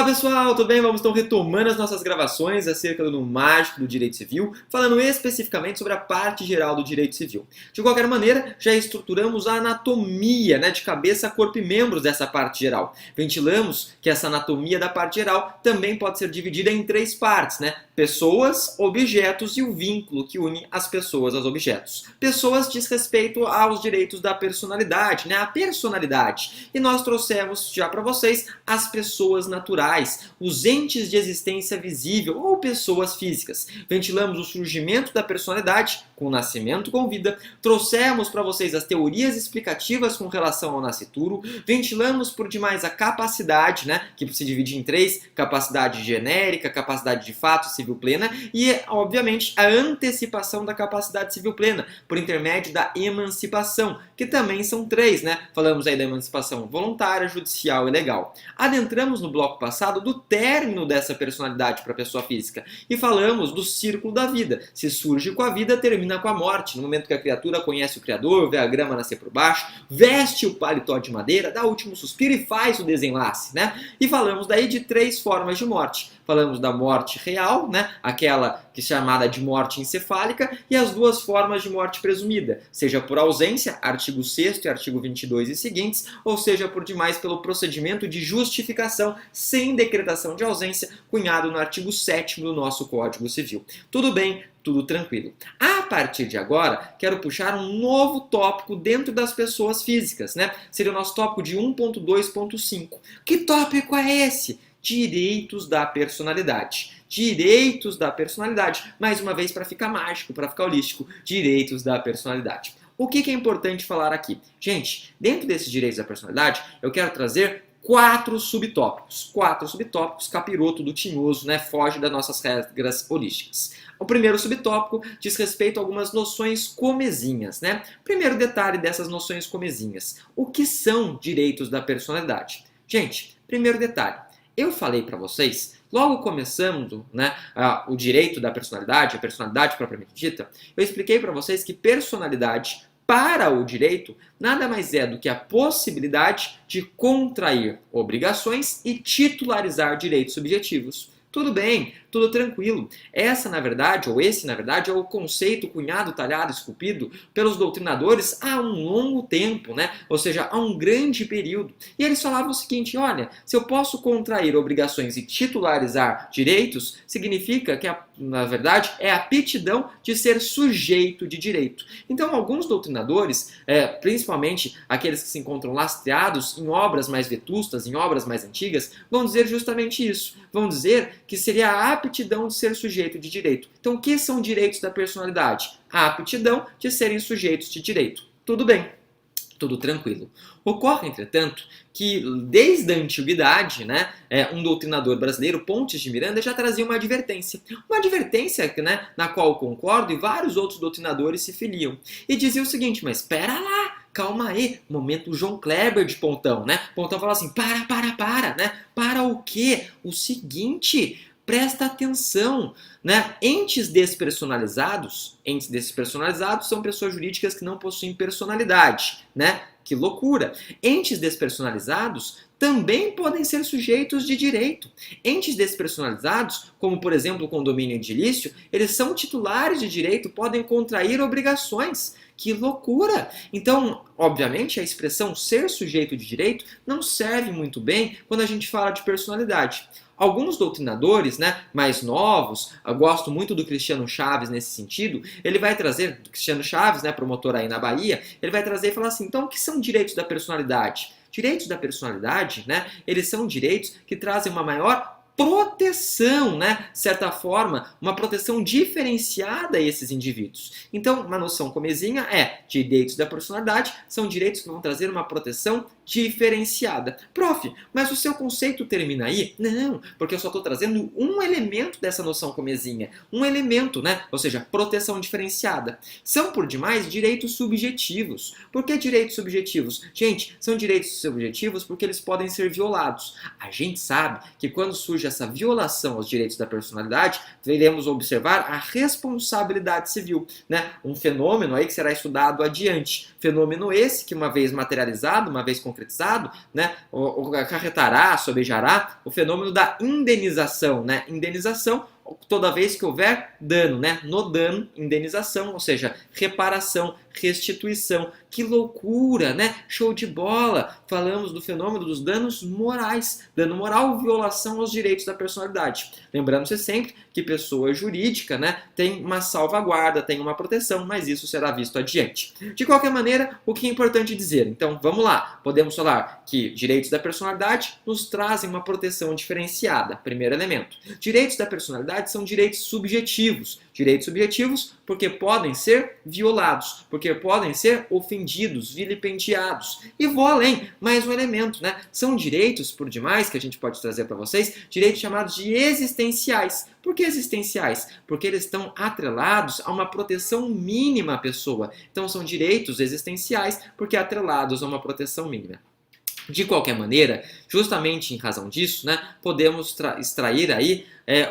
Pessoal, tudo bem? Vamos então retomando as nossas gravações acerca do mágico do direito civil, falando especificamente sobre a parte geral do direito civil. De qualquer maneira, já estruturamos a anatomia, de cabeça, corpo e membros dessa parte geral. Ventilamos que essa anatomia da parte geral também pode ser dividida em três partes, pessoas, objetos e o vínculo que une as pessoas aos objetos. Pessoas diz respeito aos direitos da personalidade, a personalidade. E nós trouxemos já para vocês as pessoas naturais, os entes de existência visível ou pessoas físicas. Ventilamos o surgimento da personalidade com o nascimento com vida, trouxemos para vocês as teorias explicativas com relação ao nascituro, ventilamos por demais a capacidade, que se divide em três: capacidade genérica, capacidade de fato, civil plena e, obviamente, a antecipação da capacidade civil plena por intermédio da emancipação, que também são três, Falamos aí da emancipação voluntária, judicial e legal. Adentramos no bloco passado do término dessa personalidade para a pessoa física e falamos do círculo da vida. Se surge com a vida, termina com a morte. No momento que a criatura conhece o Criador, vê a grama nascer por baixo, veste o paletó de madeira, dá o último suspiro e faz o desenlace, E falamos daí de três formas de morte. Falamos da morte real, aquela que é chamada de morte encefálica, e as duas formas de morte presumida, seja por ausência, artigo 6º e artigo 22 e seguintes, ou seja por demais pelo procedimento de justificação sem decretação de ausência, cunhado no artigo 7º do nosso Código Civil. Tudo bem? Tudo tranquilo. A partir de agora, quero puxar um novo tópico dentro das pessoas físicas, Seria o nosso tópico de 1.2.5. Que tópico é esse? Direitos da personalidade. Direitos da personalidade. Mais uma vez, para ficar mágico, para ficar holístico, direitos da personalidade. O que é importante falar aqui? Gente, dentro desses direitos da personalidade, eu quero trazer quatro subtópicos. Quatro subtópicos, capiroto do tinhoso, foge das nossas regras holísticas. O primeiro subtópico diz respeito a algumas noções comezinhas, Primeiro detalhe dessas noções comezinhas. O que são direitos da personalidade? Gente, primeiro detalhe. Eu falei para vocês, logo começando o direito da personalidade, a personalidade propriamente dita, eu expliquei para vocês que personalidade para o direito nada mais é do que a possibilidade de contrair obrigações e titularizar direitos subjetivos. Tudo bem, tudo tranquilo. Esse, na verdade, é o conceito cunhado, talhado, esculpido pelos doutrinadores há um longo tempo, Ou seja, há um grande período. E eles falavam o seguinte: olha, se eu posso contrair obrigações e titularizar direitos, significa que, na verdade, é a aptidão de ser sujeito de direito. Então, alguns doutrinadores, principalmente aqueles que se encontram lastreados em obras mais vetustas, em obras mais antigas, vão dizer justamente isso. Vão dizer que seria a aptidão de ser sujeito de direito. Então, o que são direitos da personalidade? A aptidão de serem sujeitos de direito. Tudo bem, tudo tranquilo. Ocorre, entretanto, que desde a antiguidade, um doutrinador brasileiro, Pontes de Miranda, já trazia uma advertência. Uma advertência na qual eu concordo e vários outros doutrinadores se filiam. E dizia o seguinte: mas espera lá, calma aí, momento João Kleber de Pontão, Pontão fala assim: para o quê? O seguinte, presta atenção, Entes despersonalizados são pessoas jurídicas que não possuem personalidade, Que loucura! Entes despersonalizados também podem ser sujeitos de direito. Entes despersonalizados, como por exemplo o condomínio edilício, eles são titulares de direito, podem contrair obrigações. Que loucura! Então, obviamente, a expressão ser sujeito de direito não serve muito bem quando a gente fala de personalidade. Alguns doutrinadores, mais novos, eu gosto muito do Cristiano Chaves nesse sentido, ele vai trazer, do Cristiano Chaves, promotor aí na Bahia, ele vai trazer e falar assim: então, o que são direitos da personalidade? Direitos da personalidade, eles são direitos que trazem uma maior proteção, de certa forma, uma proteção diferenciada a esses indivíduos. Então, uma noção comezinha é: direitos da personalidade são direitos que vão trazer uma proteção diferenciada. Prof, mas o seu conceito termina aí? Não, porque eu só estou trazendo um elemento dessa noção comezinha. Um elemento, Ou seja, proteção diferenciada. São, por demais, direitos subjetivos. Por que direitos subjetivos? Gente, são direitos subjetivos porque eles podem ser violados. A gente sabe que quando surge essa violação aos direitos da personalidade, iremos observar a responsabilidade civil, Um fenômeno aí que será estudado adiante. Fenômeno esse que, uma vez materializado, uma vez concretizado, concretizado, né, acarretará, sobejará o fenômeno da indenização, né? Indenização toda vez que houver dano, né? No dano, indenização, ou seja, reparação, restituição. Que loucura, né? Show de bola! Falamos do fenômeno dos danos morais. Dano moral, violação aos direitos da personalidade. Lembrando-se sempre que pessoa jurídica, né, tem uma salvaguarda, tem uma proteção, mas isso será visto adiante. De qualquer maneira, o que é importante dizer? Então, vamos lá. Podemos falar que direitos da personalidade nos trazem uma proteção diferenciada. Primeiro elemento. Direitos da personalidade são direitos subjetivos. Direitos subjetivos porque podem ser violados, porque podem ser ofendidos, vilipendiados. E vou além, mais um elemento, né? São direitos, por demais, que a gente pode trazer para vocês, direitos chamados de existenciais. Por que existenciais? Porque eles estão atrelados a uma proteção mínima à pessoa. Então são direitos existenciais porque atrelados a uma proteção mínima. De qualquer maneira, justamente em razão disso, né, podemos extrair aí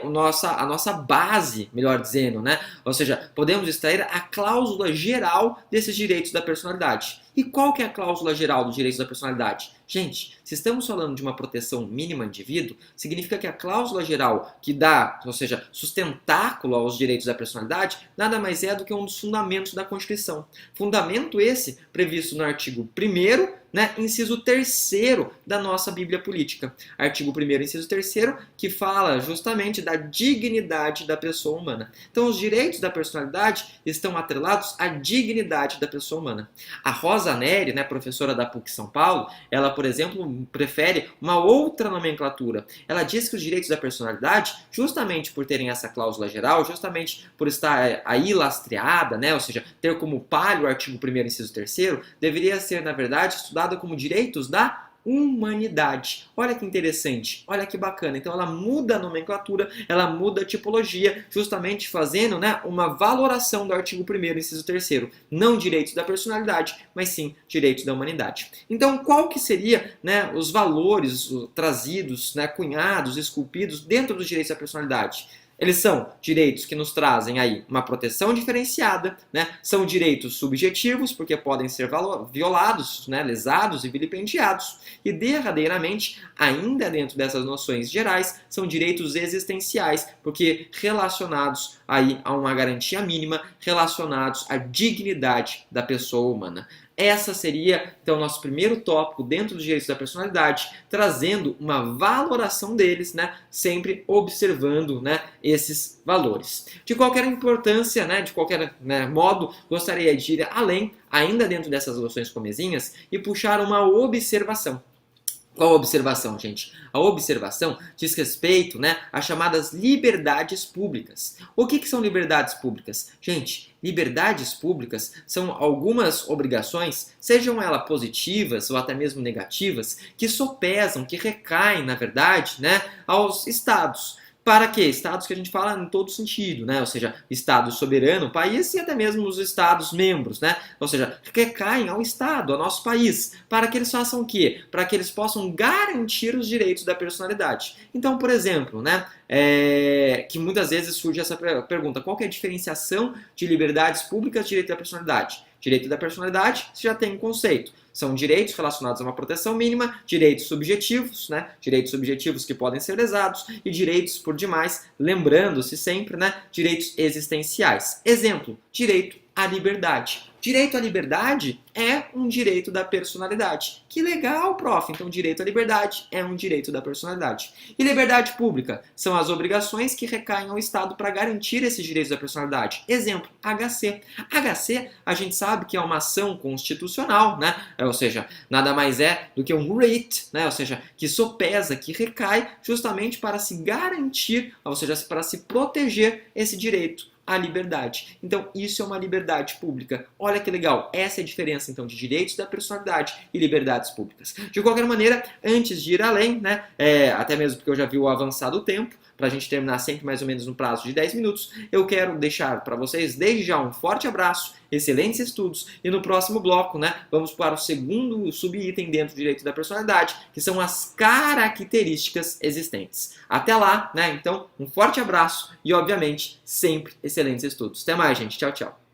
a nossa base, melhor dizendo, né? Ou seja, podemos extrair a cláusula geral desses direitos da personalidade. E qual que é a cláusula geral dos direitos da personalidade? Gente, se estamos falando de uma proteção mínima ao indivíduo, significa que a cláusula geral que dá, ou seja, sustentáculo aos direitos da personalidade, nada mais é do que um dos fundamentos da Constituição. Fundamento esse previsto no artigo 1º, né, inciso 3º da nossa Bíblia Política. Artigo 1º, inciso 3º, que fala justamente da dignidade da pessoa humana. Então, os direitos da personalidade estão atrelados à dignidade da pessoa humana. A Rosa Neri, né, professora da PUC São Paulo, ela, por exemplo, prefere uma outra nomenclatura. Ela diz que os direitos da personalidade, justamente por terem essa cláusula geral, justamente por estar aí lastreada, né, ou seja, ter como palio o artigo 1º, inciso 3º, deveria ser, na verdade, estudada como direitos da humanidade. Olha que interessante, olha que bacana. Então ela muda a nomenclatura, ela muda a tipologia, justamente fazendo, né, uma valoração do artigo 1º, inciso 3º. Não direitos da personalidade, mas sim direitos da humanidade. Então qual que seria, né, os valores trazidos, né, cunhados, esculpidos dentro dos direitos da personalidade? Eles são direitos que nos trazem aí uma proteção diferenciada, né? São direitos subjetivos, porque podem ser violados, né? Lesados e vilipendiados. E, derradeiramente, ainda dentro dessas noções gerais, são direitos existenciais, porque relacionados aí a uma garantia mínima, relacionados à dignidade da pessoa humana. Essa seria, então, o nosso primeiro tópico dentro dos direitos da personalidade, trazendo uma valoração deles, né, sempre observando, né, esses valores. De qualquer importância, né, de qualquer, né, modo, gostaria de ir além, ainda dentro dessas noções comezinhas, e puxar uma observação. Qual a observação, gente? A observação diz respeito, né, às chamadas liberdades públicas. O que são liberdades públicas? Gente, liberdades públicas são algumas obrigações, sejam elas positivas ou até mesmo negativas, que sopesam, que recaem, na verdade, né, aos estados. Para quê? Estados que a gente fala em todo sentido, né? Ou seja, Estado soberano, país e até mesmo os Estados membros, né? Ou seja, recaem ao Estado, ao nosso país, para que eles façam o quê? Para que eles possam garantir os direitos da personalidade. Então, por exemplo, né? Que muitas vezes surge essa pergunta, qual que é a diferenciação de liberdades públicas e direito da personalidade? Direito da personalidade, você já tem um conceito. São direitos relacionados a uma proteção mínima, direitos subjetivos, né? Direitos subjetivos que podem ser lesados e direitos, por demais, lembrando-se sempre, né? Direitos existenciais. Exemplo, direito à liberdade. Direito à liberdade é um direito da personalidade. Que legal, prof. Então, direito à liberdade é um direito da personalidade. E liberdade pública são as obrigações que recaem ao Estado para garantir esses direitos da personalidade. Exemplo, HC. HC, a gente sabe que é uma ação constitucional, né? Ou seja, nada mais é do que um writ, né? Ou seja, que sopesa, que recai justamente para se garantir, ou seja, para se proteger esse direito à liberdade. Então, isso é uma liberdade pública. Olha que legal. Essa é a diferença, então, de direitos da personalidade e liberdades públicas. De qualquer maneira, antes de ir além, né, até mesmo porque eu já vi o avançado tempo, para a gente terminar sempre mais ou menos no prazo de 10 minutos, eu quero deixar para vocês, desde já, um forte abraço, excelentes estudos, e no próximo bloco, né, vamos para o segundo subitem dentro do direito da personalidade, que são as características existentes. Até lá, né, então, um forte abraço e, obviamente, sempre excelentes estudos. Até mais, gente. Tchau, tchau.